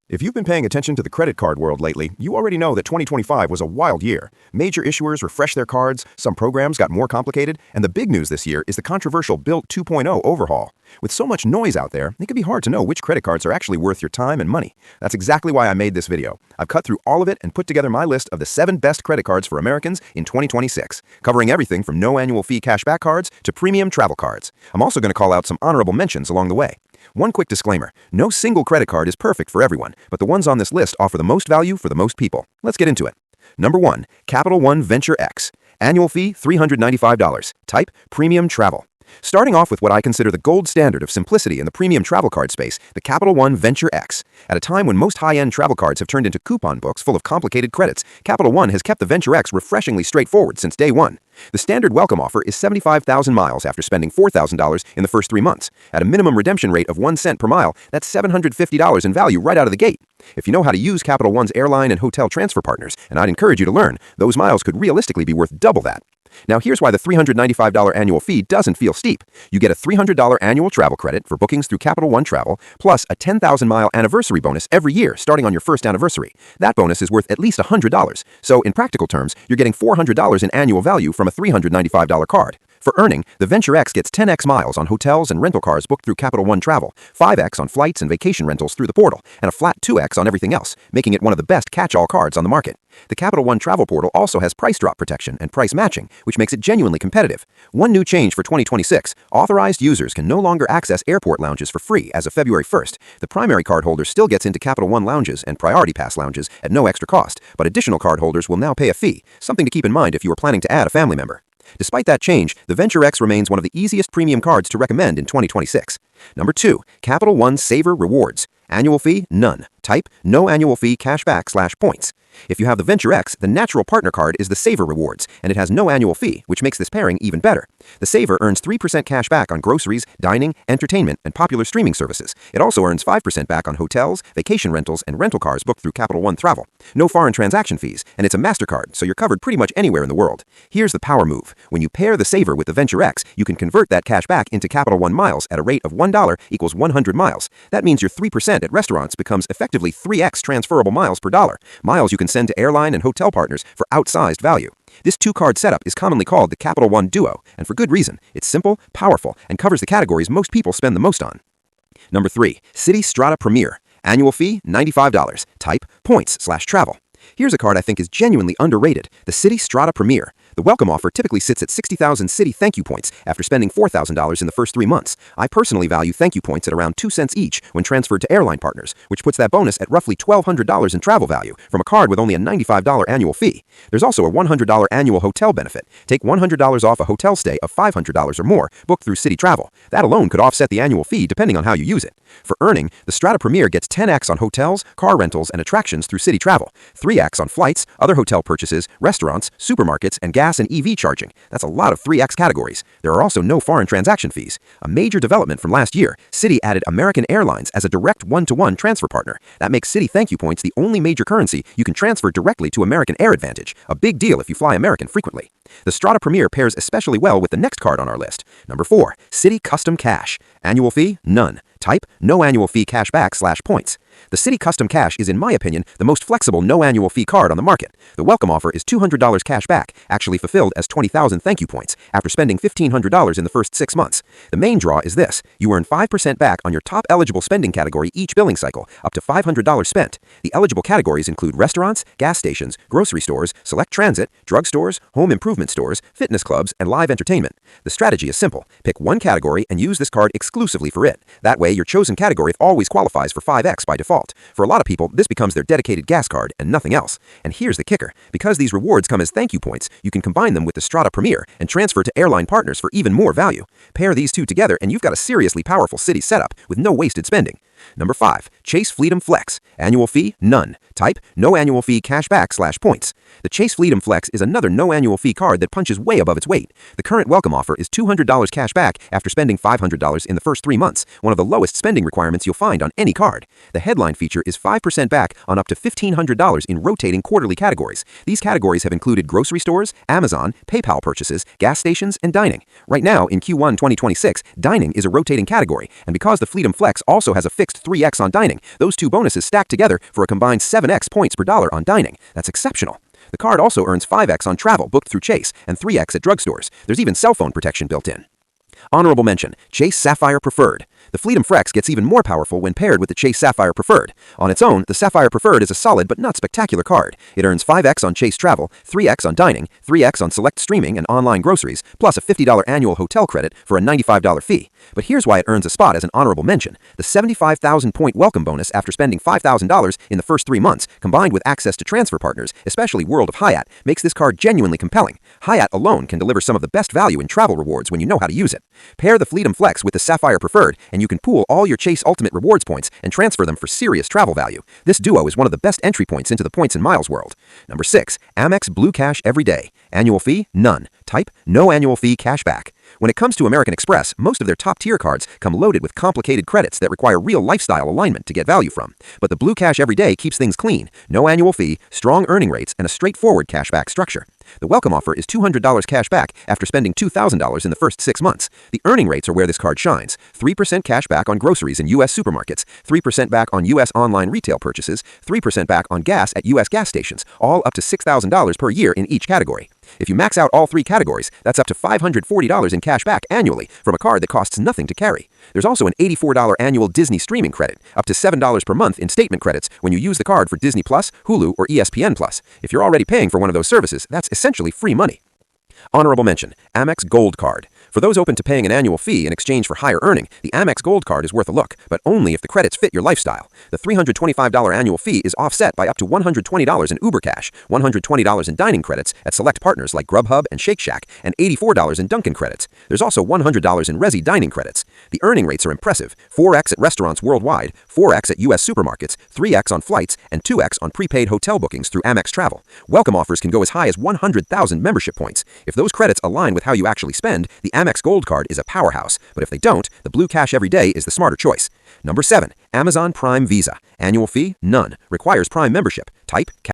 If you've been paying attention to the credit card world lately, you already know that 2025 was a wild year. Major issuers refreshed their cards, some programs got more complicated, and the big news this year is the controversial Built 2.0 overhaul. With so much noise out there, it can be hard to know which credit cards are actually worth your time and money. That's exactly why I made this video. I've cut through all of it and put together my list of the 7 best credit cards for Americans in 2026, covering everything from no annual fee cashback cards to premium travel cards. I'm also going to call out some honorable mentions along the way. One quick disclaimer, no single credit card is perfect for everyone, but the ones on this list offer the most value for the most people. Let's get into it. Number 1, Capital One Venture X. Annual fee $395. Type Premium Travel. Starting off with what I consider the gold standard of simplicity in the premium travel card space, the Capital One Venture X. At a time when most high-end travel cards have turned into coupon books full of complicated credits, Capital One has kept the Venture X refreshingly straightforward since day one. The standard welcome offer is 75,000 miles after spending $4,000 in the first 3 months. At a minimum redemption rate of 1 cent per mile, that's $750 in value right out of the gate. If you know how to use Capital One's airline and hotel transfer partners, and I'd encourage you to learn, those miles could realistically be worth double that. Now here's why the $395 annual fee doesn't feel steep. You get a $300 annual travel credit for bookings through Capital One Travel, plus a 10,000-mile anniversary bonus every year starting on your first anniversary. That bonus is worth at least $100. So in practical terms, you're getting $400 in annual value from a $395 card. For earning, the Venture X gets 10x miles on hotels and rental cars booked through Capital One Travel, 5x on flights and vacation rentals through the portal, and a flat 2x on everything else, making it one of the best catch-all cards on the market. The Capital One Travel portal also has price drop protection and price matching, which makes it genuinely competitive. One new change for 2026, authorized users can no longer access airport lounges for free as of February 1st. The primary cardholder still gets into Capital One lounges and Priority Pass lounges at no extra cost, but additional cardholders will now pay a fee, something to keep in mind if you are planning to add a family member. Despite that change, the Venture X remains one of the easiest premium cards to recommend in 2026. Number 2, Capital One Savor Rewards. Annual fee, none. Type, no annual fee cashback/points. If you have the Venture X, the natural partner card is the Savor Rewards, and it has no annual fee, which makes this pairing even better. The Savor earns 3% cash back on groceries, dining, entertainment, and popular streaming services. It also earns 5% back on hotels, vacation rentals, and rental cars booked through Capital One Travel. No foreign transaction fees, and it's a MasterCard, so you're covered pretty much anywhere in the world. Here's the power move. When you pair the Savor with the Venture X, you can convert that cash back into Capital One miles at a rate of $1 equals 100 miles. That means your 3% at restaurants becomes effectively 3x transferable miles per dollar. Miles you can send to airline and hotel partners for outsized value. This 2-card setup is commonly called the Capital One Duo, and for good reason. It's simple, powerful, and covers the categories most people spend the most on. Number 3, Citi Strata Premier. Annual fee, $95. Type, points/travel. Here's a card I think is genuinely underrated, the Citi Strata Premier. The welcome offer typically sits at 60,000 Citi thank you points after spending $4,000 in the first 3 months. I personally value thank you points at around 2 cents each when transferred to airline partners, which puts that bonus at roughly $1,200 in travel value from a card with only a $95 annual fee. There's also a $100 annual hotel benefit. Take $100 off a hotel stay of $500 or more booked through Citi Travel. That alone could offset the annual fee depending on how you use it. For earning, the Strata Premier gets 10x on hotels, car rentals, and attractions through Citi Travel, 3x on flights, other hotel purchases, restaurants, supermarkets, and gas and EV charging. That's a lot of 3x categories. There are also no foreign transaction fees. A major development from last year, Citi added American Airlines as a direct one-to-one transfer partner. That makes Citi thank you points the only major currency you can transfer directly to American Air Advantage, a big deal if you fly American frequently. The Strata Premier pairs especially well with the next card on our list. Number 4, Citi Custom Cash. Annual fee, none. Type, no annual fee cashback/points. The Citi Custom Cash is, in my opinion, the most flexible no annual fee card on the market. The welcome offer is $200 cash back, actually fulfilled as 20,000 thank you points after spending $1,500 in the first 6 months. The main draw is this. You earn 5% back on your top eligible spending category each billing cycle, up to $500 spent. The eligible categories include restaurants, gas stations, grocery stores, select transit, drugstores, home improvement stores, fitness clubs, and live entertainment. The strategy is simple. Pick one category and use this card exclusively for it. That way, your chosen category always qualifies for 5x by default. For a lot of people, this becomes their dedicated gas card and nothing else. And here's the kicker. Because these rewards come as thank you points, you can combine them with the Strata Premier and transfer to airline partners for even more value. Pair these two together and you've got a seriously powerful Citi setup with no wasted spending. Number 5, Chase Freedom Flex. Annual fee, none. Type, no annual fee cashback/points. The Chase Freedom Flex is another no annual fee card that punches way above its weight. The current welcome offer is $200 cash back after spending $500 in the first 3 months, one of the lowest spending requirements you'll find on any card. The headline feature is 5% back on up to $1,500 in rotating quarterly categories. These categories have included grocery stores, Amazon, PayPal purchases, gas stations, and dining. Right now, in Q1 2026, dining is a rotating category, and because the Freedom Flex also has a fixed fixed 3x on dining. Those two bonuses stack together for a combined 7x points per dollar on dining. That's exceptional. The card also earns 5x on travel booked through Chase and 3x at drugstores. There's even cell phone protection built in. Honorable mention, Chase Sapphire Preferred. The Freedom Flex gets even more powerful when paired with the Chase Sapphire Preferred. On its own, the Sapphire Preferred is a solid but not spectacular card. It earns 5x on Chase travel, 3x on dining, 3x on select streaming and online groceries, plus a $50 annual hotel credit for a $95 fee. But here's why it earns a spot as an honorable mention. The 75,000-point welcome bonus after spending $5,000 in the first 3 months, combined with access to transfer partners, especially World of Hyatt, makes this card genuinely compelling. Hyatt alone can deliver some of the best value in travel rewards when you know how to use it. Pair the Freedom Flex with the Sapphire Preferred, and you can pool all your Chase Ultimate Rewards points and transfer them for serious travel value. This duo is one of the best entry points into the points and miles world. Number 6. Amex Blue Cash Every Day. Annual fee? None. Type? No annual fee cash back. When it comes to American Express, most of their top-tier cards come loaded with complicated credits that require real lifestyle alignment to get value from. But the Blue Cash Every Day keeps things clean, no annual fee, strong earning rates, and a straightforward cashback structure. The welcome offer is $200 cash back after spending $2,000 in the first 6 months. The earning rates are where this card shines. 3% cash back on groceries in U.S. supermarkets, 3% back on U.S. online retail purchases, 3% back on gas at U.S. gas stations, all up to $6,000 per year in each category. If you max out all 3 categories, that's up to $540 in cash back annually from a card that costs nothing to carry. There's also an $84 annual Disney streaming credit, up to $7 per month in statement credits when you use the card for Disney Plus, Hulu, or ESPN Plus. If you're already paying for one of those services, that's essentially free money. Honorable mention, Amex Gold Card. For those open to paying an annual fee in exchange for higher earning, the Amex Gold Card is worth a look, but only if the credits fit your lifestyle. The $325 annual fee is offset by up to $120 in Uber Cash, $120 in dining credits at select partners like Grubhub and Shake Shack, and $84 in Dunkin' credits. There's also $100 in Resi dining credits. The earning rates are impressive: 4x at restaurants worldwide, 4x at U.S. supermarkets, 3x on flights, and 2x on prepaid hotel bookings through Amex Travel. Welcome offers can go as high as 100,000 membership points. If those credits align with how you actually spend, the Amex Gold Card is a powerhouse, but if they don't, the Blue Cash Every Day is the smarter choice. Number 7. Amazon Prime Visa. Annual fee? None. Requires Prime membership. Type